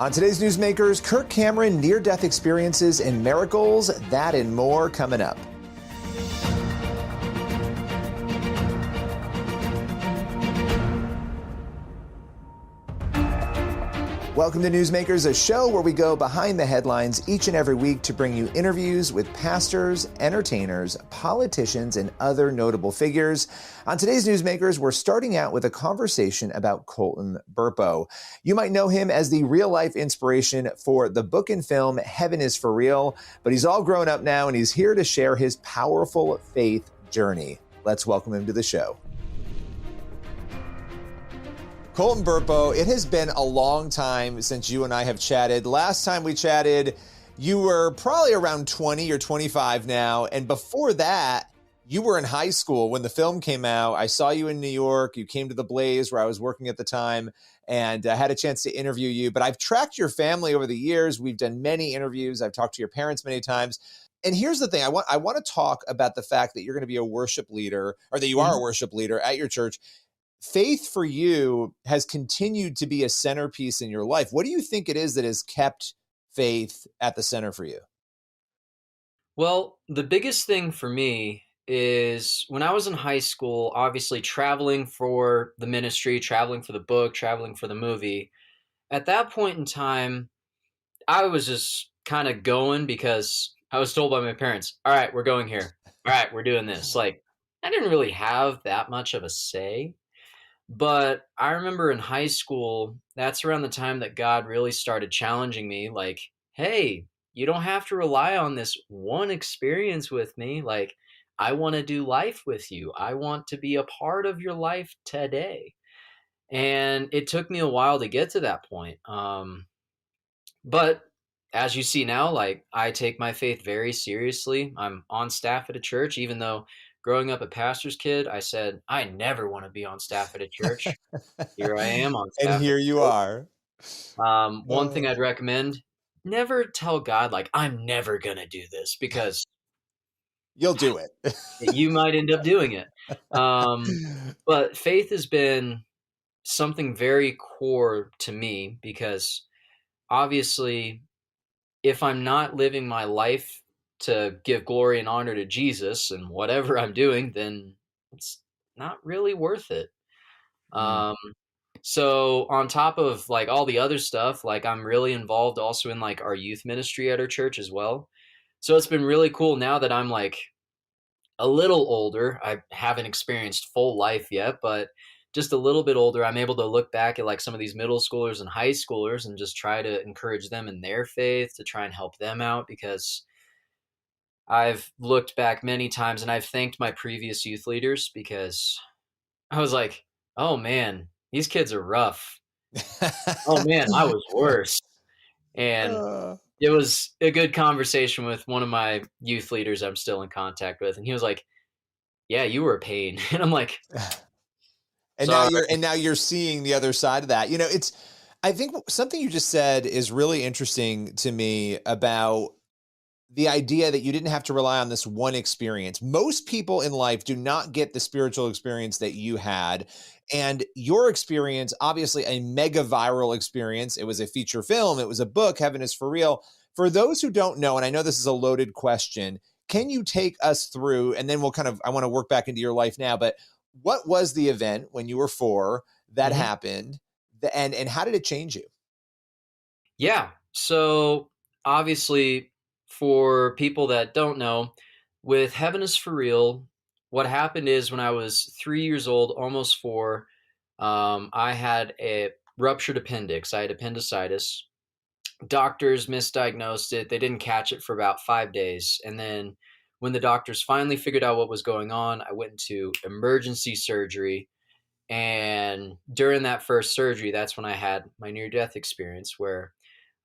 On today's Newsmakers, Kirk Cameron, near-death experiences and miracles, that and more coming up. Welcome to Newsmakers, a show where we go behind the headlines each and every week to bring you interviews with pastors, entertainers, politicians, and other notable figures. On today's Newsmakers, we're starting out with a conversation about Colton Burpo. You might know him as the real-life inspiration for the book and film Heaven is for Real, but he's all grown up now and he's here to share his powerful faith journey. Let's welcome him to the show. Colton Burpo, it has been a long time since you and I have chatted. Last time we chatted, you were probably around 20 or 25 now. And before that, you were in high school when the film came out. I saw you in New York. You came to the Blaze where I was working at the time and had a chance to interview you. But I've tracked your family over the years. We've done many interviews. I've talked to your parents many times. And here's the thing. I want to talk about the fact that you're going to be a worship leader, or that you are a worship leader at your church. Faith for you has continued to be a centerpiece in your life. What do you think it is that has kept faith at the center for you? Well, the biggest thing for me is when I was in high school, obviously traveling for the ministry, traveling for the book, traveling for the movie. At that point in time, I was just kind of going because I was told by my parents, all right, we're going here. All right, we're doing this. Like, I didn't really have that much of a say. But I remember in high school, that's around the time that God really started challenging me, like, hey, you don't have to rely on this one experience with me. Like, I want to do life with you. I want to be a part of your life today. And it took me a while to get to that point. But as you see now, like, I take my faith very seriously. I'm on staff at a church, even though growing up a pastor's kid, I said, I never want to be on staff at a church. Here I am on And staff at here a you church. are. One thing I'd recommend, never tell God, like, I'm never going to do this, because You'll do it. you might end up doing it. But faith has been something very core to me, because obviously, if I'm not living my life to give glory and honor to Jesus and whatever I'm doing, then it's not really worth it. So on top of like all the other stuff, like I'm really involved also in like our youth ministry at our church as well. So it's been really cool now that I'm like a little older. I haven't experienced full life yet, but just a little bit older, I'm able to look back at like some of these middle schoolers and high schoolers and just try to encourage them in their faith, to try and help them out, because I've looked back many times and I've thanked my previous youth leaders, because I was like, oh man, these kids are rough. Oh man, I was worse. And Uh, it was a good conversation with one of my youth leaders I'm still in contact with. And he was like, yeah, you were a pain. And I'm like, and sorry. now you're seeing the other side of that. You know, I think something you just said is really interesting to me about the idea that you didn't have to rely on this one experience. Most people in life do not get the spiritual experience that you had. And your experience, obviously a mega viral experience. It was a feature film. It was a book, Heaven is for Real. For those who don't know, and I know this is a loaded question, can you take us through, and then I want to work back into your life now, but what was the event when you were 4 that happened, and how did it change you? Yeah. So obviously, for people that don't know, with Heaven is for Real, what happened is when I was 3 years old, almost 4, I had a ruptured appendix. I had appendicitis. Doctors misdiagnosed it. They didn't catch it for about 5 days. And then when the doctors finally figured out what was going on, I went into emergency surgery. And during that first surgery, that's when I had my near-death experience, where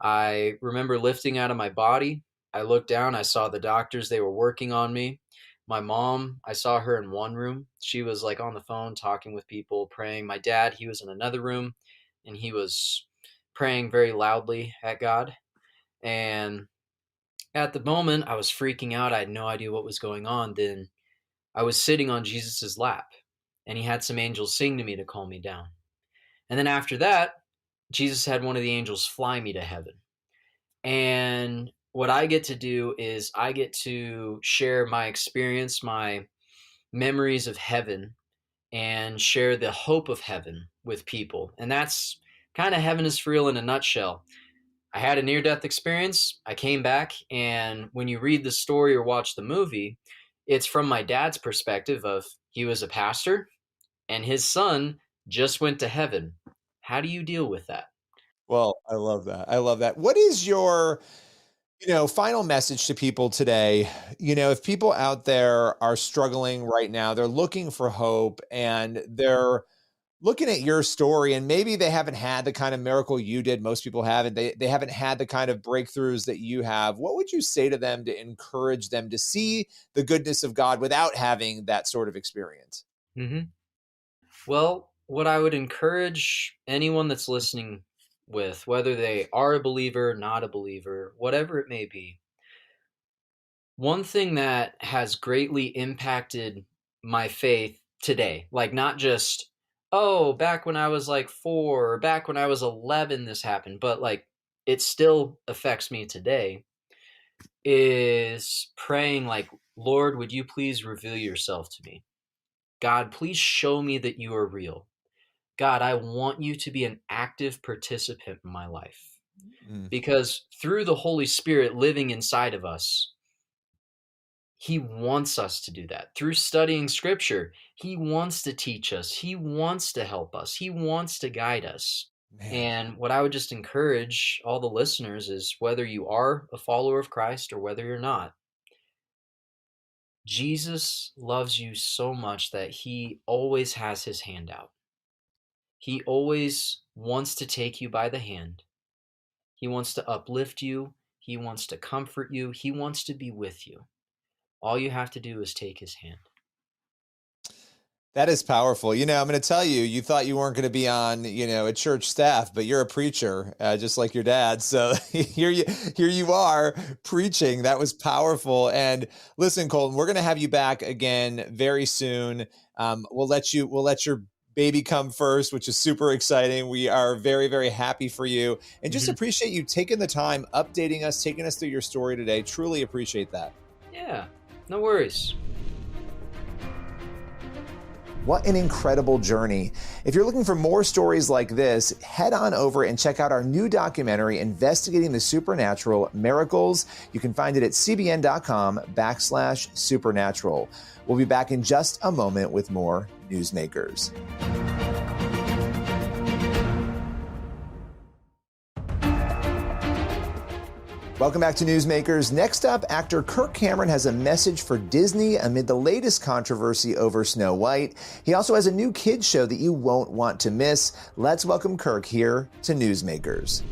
I remember lifting out of my body. I looked down, I saw the doctors, they were working on me. My mom, I saw her in one room. She was like on the phone talking with people, praying. My dad, he was in another room and he was praying very loudly at God. And at the moment, I was freaking out. I had no idea what was going on. Then I was sitting on Jesus's lap and he had some angels sing to me to calm me down. And then after that, Jesus had one of the angels fly me to heaven. And what I get to do is I get to share my experience, my memories of heaven, and share the hope of heaven with people. And that's kind of Heaven is for Real in a nutshell. I had a near death experience. I came back, and when you read the story or watch the movie, it's from my dad's perspective of he was a pastor and his son just went to heaven. How do you deal with that? Well, I love that. I love that. What is your, final message to people today? If people out there are struggling right now, they're looking for hope and they're looking at your story and maybe they haven't had the kind of miracle you did. Most people haven't. They haven't had the kind of breakthroughs that you have. What would you say to them to encourage them to see the goodness of God without having that sort of experience? Mm-hmm. Well, what I would encourage anyone that's listening with, whether they are a believer, not a believer, whatever it may be, one thing that has greatly impacted my faith today, like not just, oh, back when I was like 4 or back when I was 11, this happened, but like it still affects me today, is praying like, Lord, would you please reveal yourself to me? God, please show me that you are real. God, I want you to be an active participant in my life. Mm. Because through the Holy Spirit living inside of us, he wants us to do that. Through studying scripture, he wants to teach us. He wants to help us. He wants to guide us. Man. And what I would just encourage all the listeners is whether you are a follower of Christ or whether you're not, Jesus loves you so much that he always has his hand out. He always wants to take you by the hand. He wants to uplift you. He wants to comfort you. He wants to be with you. All you have to do is take his hand. That is powerful. I'm going to tell you, you thought you weren't going to be on, a church staff, but you're a preacher, just like your dad. So here you are preaching. That was powerful. And listen, Colton, we're going to have you back again very soon. We'll let your baby come first, which is super exciting. We are very, very happy for you and just appreciate you taking the time, updating us, taking us through your story today. Truly appreciate that. Yeah, no worries. What an incredible journey. If you're looking for more stories like this, head on over and check out our new documentary, Investigating the Supernatural Miracles. You can find it at cbn.com/supernatural. We'll be back in just a moment with more Newsmakers. Welcome back to Newsmakers. Next up, actor Kirk Cameron has a message for Disney amid the latest controversy over Snow White. He also has a new kids show that you won't want to miss. Let's welcome Kirk here to Newsmakers.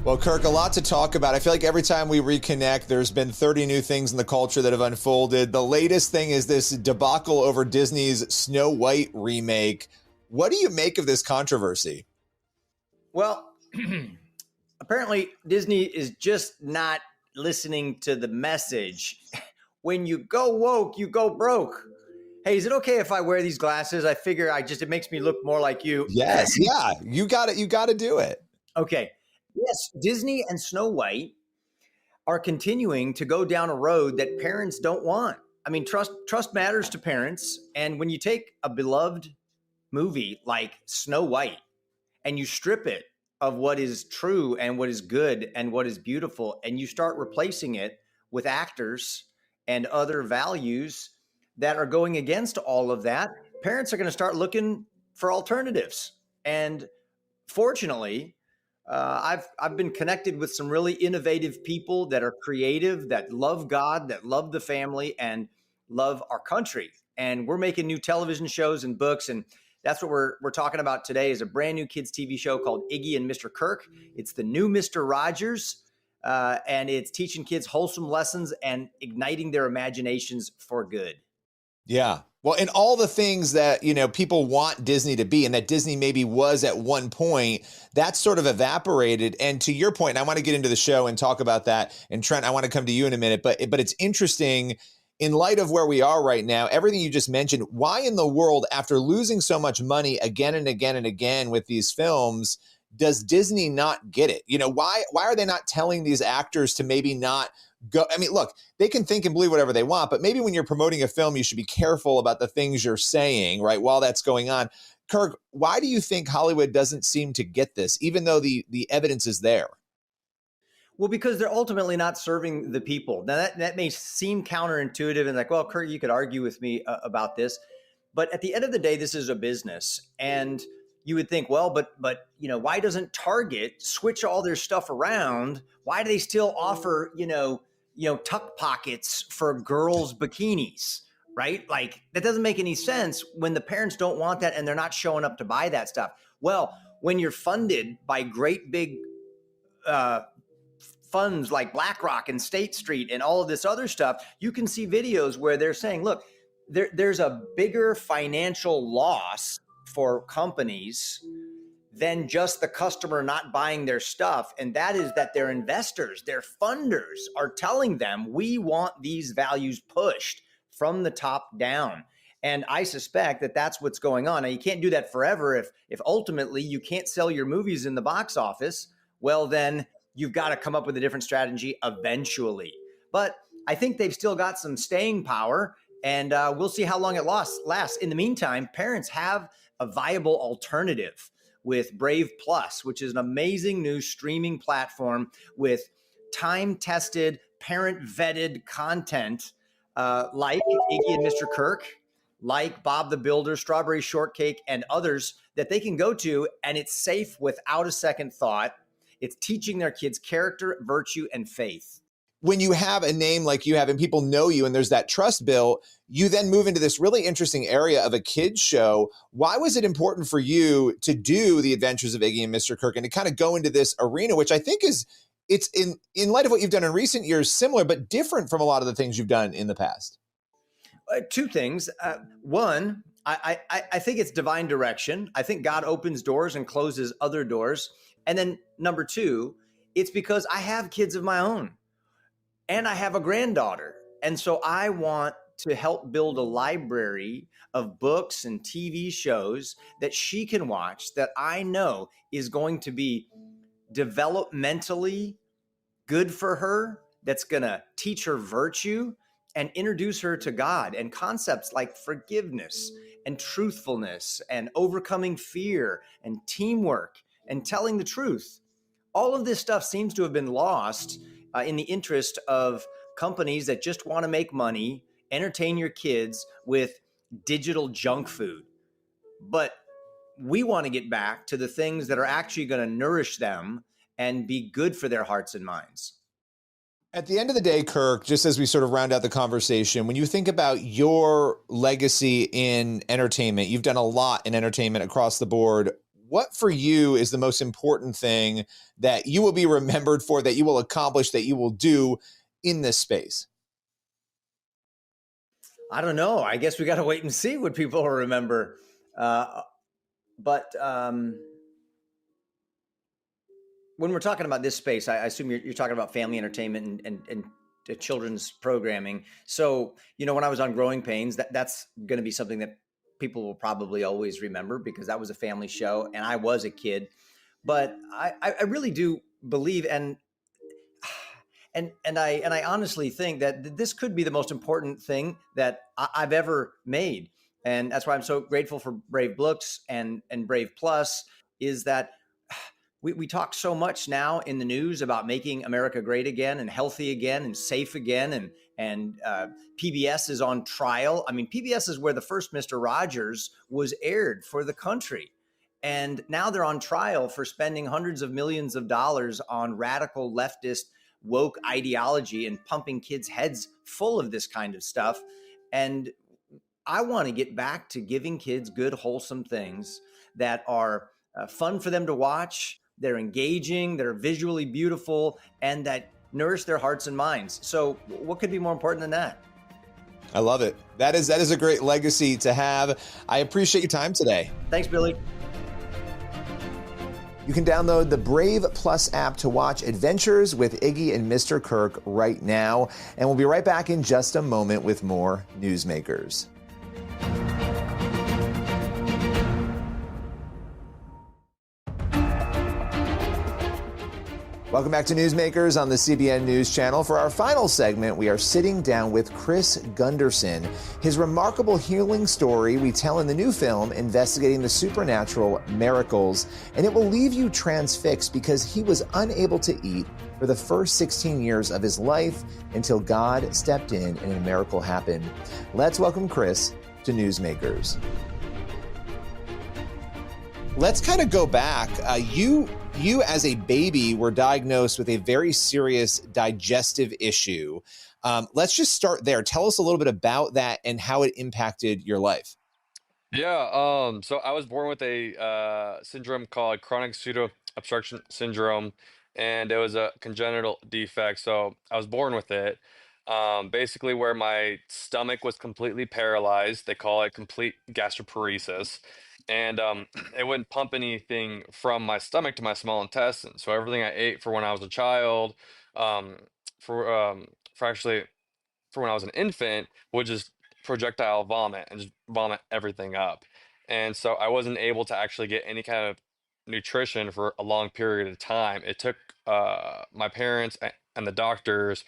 Well, Kirk, a lot to talk about. I feel like every time we reconnect, there's been 30 new things in the culture that have unfolded. The latest thing is this debacle over Disney's Snow White remake. What do you make of this controversy? Well, apparently, Disney is just not listening to the message. When you go woke, you go broke. Hey, is it okay if I wear these glasses? I figure it makes me look more like you. Yes, yeah, you got it. You got to do it. Okay. Yes, Disney and Snow White are continuing to go down a road that parents don't want. I mean, trust matters to parents. And when you take a beloved movie like Snow White and you strip it of what is true and what is good and what is beautiful, and you start replacing it with actors and other values that are going against all of that, parents are going to start looking for alternatives. And fortunately, I've been connected with some really innovative people that are creative, that love God, that love the family, and love our country. And we're making new television shows and books, and that's what we're talking about today. Is a brand new kids TV show called Iggy and Mr. Kirk. It's the new Mr. Rogers, and it's teaching kids wholesome lessons and igniting their imaginations for good. Yeah. Well, and all the things that, people want Disney to be and that Disney maybe was at one point, that's sort of evaporated. And to your point, and I want to get into the show and talk about that. And Trent, I want to come to you in a minute, but it's interesting. in light of where we are right now, everything you just mentioned, why in the world, after losing so much money again and again and again with these films, does Disney not get it? Why are they not telling these actors to maybe not go? I mean, look, they can think and believe whatever they want, but maybe when you're promoting a film, you should be careful about the things you're saying, right, while that's going on. Kirk, why do you think Hollywood doesn't seem to get this, even though the evidence is there? Well, because they're ultimately not serving the people. Now, that may seem counterintuitive and like, well, Kurt, you could argue with me about this. But at the end of the day, this is a business. And you would think, well, but why doesn't Target switch all their stuff around? Why do they still offer, tuck pockets for girls' bikinis, right? Like, that doesn't make any sense when the parents don't want that and they're not showing up to buy that stuff. Well, when you're funded by great big funds like BlackRock and State Street and all of this other stuff, you can see videos where they're saying, look, there's a bigger financial loss for companies than just the customer not buying their stuff. And that is that their investors, their funders are telling them, we want these values pushed from the top down. And I suspect that that's what's going on. Now, you can't do that forever. If ultimately you can't sell your movies in the box office, well, then you've got to come up with a different strategy eventually. But I think they've still got some staying power, and we'll see how long it lasts. In the meantime, parents have a viable alternative with Brave Plus, which is an amazing new streaming platform with time-tested, parent-vetted content like Iggy and Mr. Kirk, like Bob the Builder, Strawberry Shortcake, and others that they can go to, and it's safe without a second thought. It's teaching their kids character, virtue, and faith. When you have a name like you have and people know you and there's that trust built, you then move into this really interesting area of a kid's show. Why was it important for you to do The Adventures of Iggy and Mr. Kirk and to kind of go into this arena, which I think it's in light of what you've done in recent years, similar but different from a lot of the things you've done in the past? Two things. One, I think it's divine direction. I think God opens doors and closes other doors. And then number two, it's because I have kids of my own and I have a granddaughter. And so I want to help build a library of books and TV shows that she can watch that I know is going to be developmentally good for her, that's going to teach her virtue and introduce her to God and concepts like forgiveness and truthfulness and overcoming fear and teamwork and telling the truth. All of this stuff seems to have been lost in the interest of companies that just want to make money, entertain your kids with digital junk food. But we want to get back to the things that are actually going to nourish them and be good for their hearts and minds. At the end of the day, Kirk, just as we sort of round out the conversation, when you think about your legacy in entertainment, you've done a lot in entertainment across the board. What for you is the most important thing that you will be remembered for, that you will accomplish, that you will do in this space? I don't know. I guess we got to wait and see what people will remember. But when we're talking about this space, I assume you're talking about family entertainment and children's programming. So, when I was on Growing Pains, that's going to be something that people will probably always remember because that was a family show and I was a kid. But I really do believe and I honestly think that this could be the most important thing that I've ever made. And that's why I'm so grateful for Brave Books and Brave Plus, is that we talk so much now in the news about making America great again and healthy again and safe again. And PBS is on trial. I mean, PBS is where the first Mr. Rogers was aired for the country. And now they're on trial for spending hundreds of millions of dollars on radical leftist woke ideology and pumping kids' heads full of this kind of stuff. And I want to get back to giving kids good, wholesome things that are fun for them to watch. They're engaging, they're visually beautiful, and that nourish their hearts and minds. So what could be more important than that? I love it. That is a great legacy to have. I appreciate your time today. Thanks, Billy. You can download the Brave Plus app to watch Adventures with Iggy and Mr. Kirk right now. And we'll be right back in just a moment with more Newsmakers. Welcome back to Newsmakers on the CBN News Channel. For our final segment, we are sitting down with Chris Gunderson. His remarkable healing story we tell in the new film investigating the supernatural miracles, and it will leave you transfixed because he was unable to eat for the first 16 years of his life until God stepped in and a miracle happened. Let's welcome Chris to Newsmakers. Let's kind of go back. You as a baby were diagnosed with a very serious digestive issue. Let's just start there. Tell us a little bit about that and how it impacted your life. Yeah, so I was born with a syndrome called chronic pseudo obstruction syndrome, and it was a congenital defect. So I was born with it. Basically, where my stomach was completely paralyzed, they call it complete gastroparesis, and it wouldn't pump anything from my stomach to my small intestine. So everything I ate for when I was a child, um, for actually for when I was an infant would just projectile vomit and just vomit everything up. And so I wasn't able to actually get any kind of nutrition for a long period of time. It took my parents and the doctors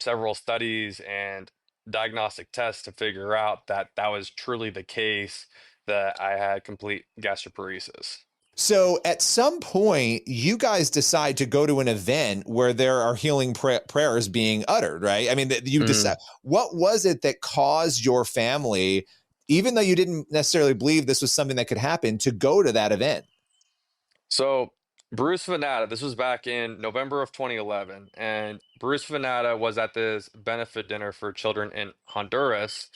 several studies and diagnostic tests to figure out that that was truly the case, that I had complete gastroparesis. So at some point, you guys decide to go to an event where there are healing prayers being uttered, right? I mean, you decide. What was it that caused your family, even though you didn't necessarily believe this was something that could happen, to go to that event? So Bruce Venata, this was back in November of 2011, and Bruce Venata was at this benefit dinner for children in Honduras,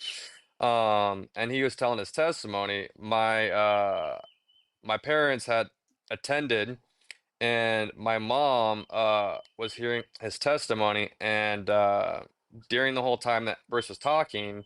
and he was telling his testimony. My parents had attended, and my mom was hearing his testimony, and during the whole time that Bruce was talking,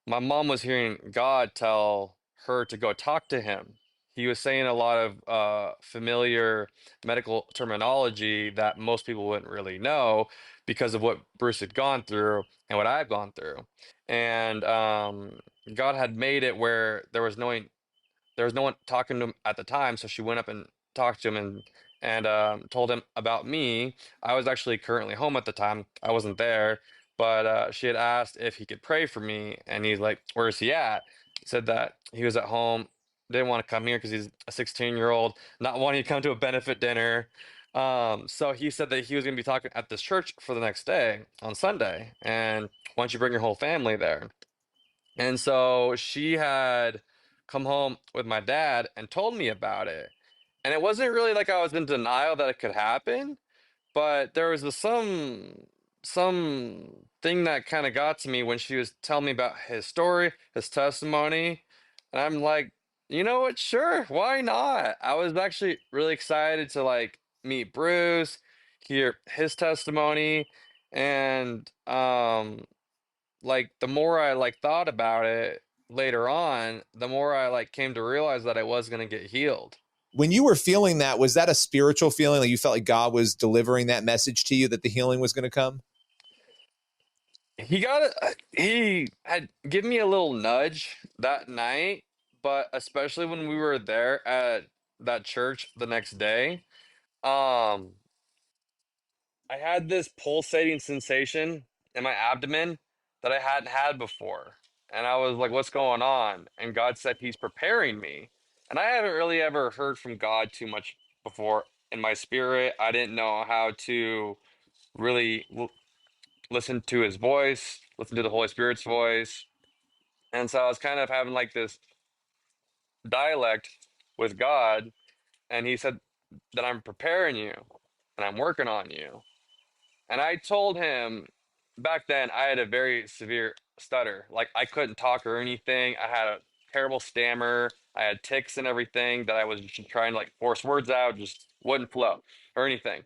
my mom was hearing God tell her to go talk to him. He was saying a lot of familiar medical terminology that most people wouldn't really know because of what Bruce had gone through and what I've gone through. And God had made it where there was no one talking to him at the time, so she went up and talked to him and told him about me. I was actually currently home at the time. I wasn't there, but she had asked if he could pray for me, and he's like, "Where is he at?" Said that he was at home, didn't want to come here because he's a 16-year-old, not wanting to come to a benefit dinner. So he said that he was going to be talking at this church for the next day on Sunday, and why don't you bring your whole family there? And so she had come home with my dad and told me about it. And it wasn't really like I was in denial that it could happen, but there was some thing that kind of got to me when she was telling me about his story, his testimony. And I'm like, you know what? Sure, why not? I was actually really excited to like meet Bruce, hear his testimony, and like the more I like thought about it later on, the more I like came to realize that I was going to get healed. When you were feeling that, was that a spiritual feeling? Like you felt like God was delivering that message to you that the healing was going to come? He had given me a little nudge that night, but especially when we were there at that church the next day, um I had this pulsating sensation in my abdomen that I hadn't had before. And I was like, what's going on? And God said he's preparing me. And I haven't really ever heard from God too much before in my spirit. I didn't know how to really listen to his voice, listen to the Holy Spirit's voice. And so I was kind of having like this dialect with God. And he said that I'm preparing you and I'm working on you. And I told him back then I had a very severe stutter. Like I couldn't talk or anything. I had a terrible stammer. I had tics and everything that I was just trying to like force words out, just wouldn't flow or anything.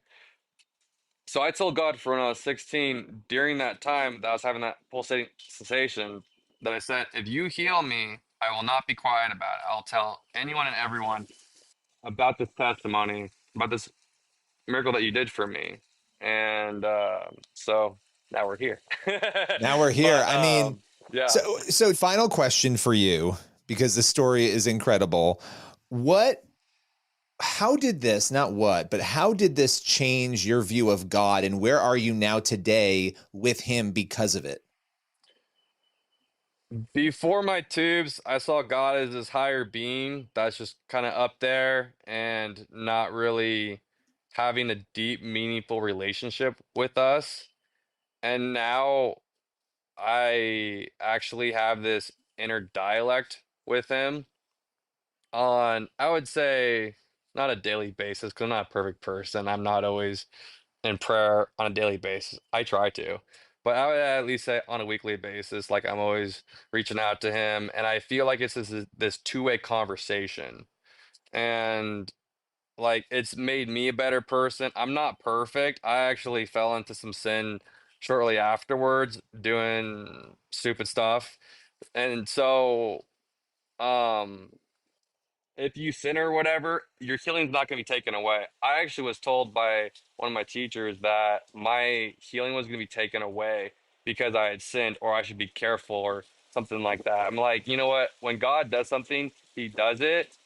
So I told God for when I was 16, during that time that I was having that pulsating sensation, that I said, if you heal me, I will not be quiet about it. I'll tell anyone and everyone about this testimony, about this miracle that you did for me. And so now we're here. Now we're here. But I mean, yeah. so final question for you, because the story is incredible. How did this, not what, but how did this change your view of God, and where are you now today with him because of it? Before my tubes, I saw God as this higher being that's just kind of up there and not really having a deep, meaningful relationship with us. And now I actually have this inner dialect with him on, I would say, not a daily basis, because I'm not a perfect person. I'm not always in prayer on a daily basis. I try to, but I would at least say on a weekly basis, like I'm always reaching out to him, and I feel like it's this two-way conversation, and like it's made me a better person. I'm not perfect. I actually fell into some sin shortly afterwards, doing stupid stuff, and so um if you sin or whatever, your healing's not going to be taken away. I actually was told by one of my teachers that my healing was going to be taken away because I had sinned, or I should be careful or something like that. I'm like, you know what? When God does something, he does it.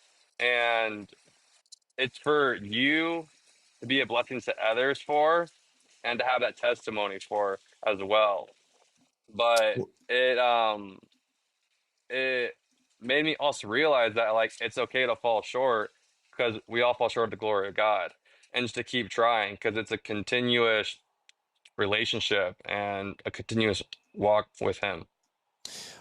And it's for you to be a blessing to others for, and to have that testimony for as well. But it made me also realize that like it's okay to fall short, because we all fall short of the glory of God, and just to keep trying, because it's a continuous relationship and a continuous walk with him.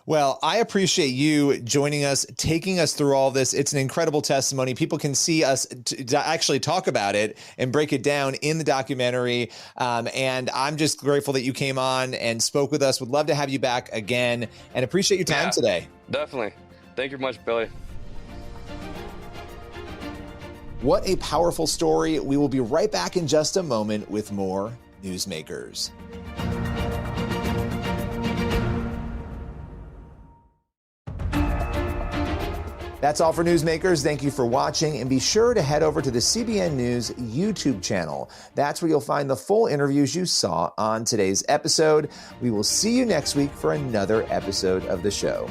Well, I appreciate you joining us, taking us through all this. It's an incredible testimony. People can see us to actually talk about it and break it down in the documentary. And I'm just grateful that you came on and spoke with us. Would love to have you back again, and appreciate your time today. Definitely. Thank you much, Billy. What a powerful story. We will be right back in just a moment with more Newsmakers. That's all for Newsmakers. Thank you for watching, and be sure to head over to the CBN News YouTube channel. That's where you'll find the full interviews you saw on today's episode. We will see you next week for another episode of the show.